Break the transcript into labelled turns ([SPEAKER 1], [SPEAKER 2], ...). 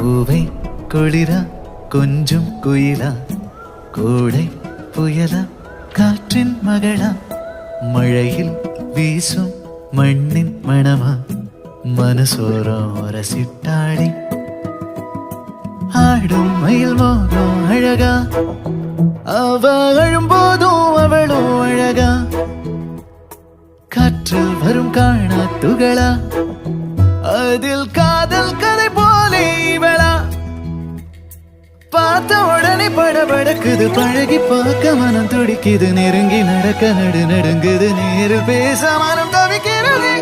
[SPEAKER 1] பூவை குளிரா கொஞ்சம் குயிலா கோடை புயலா காற்றின் மகளா மழையில் வீசும் மண்ணின் மணமா மனசோரம் ரசிட்டாடி ஆடும் மயில் மோகம் அழகா அவ அழும்போதும் அவளும் அழகா காற்றில் வரும் காணா துகளா அதில் காதல் கதை போலே இவளா பார்த்த உடனே படபடக்குது பழகி பார்க்க மனம் துடிக்குது நெருங்கி நடக்க நடுங்குது நேரில் பேச மனம் தவிக்கிறது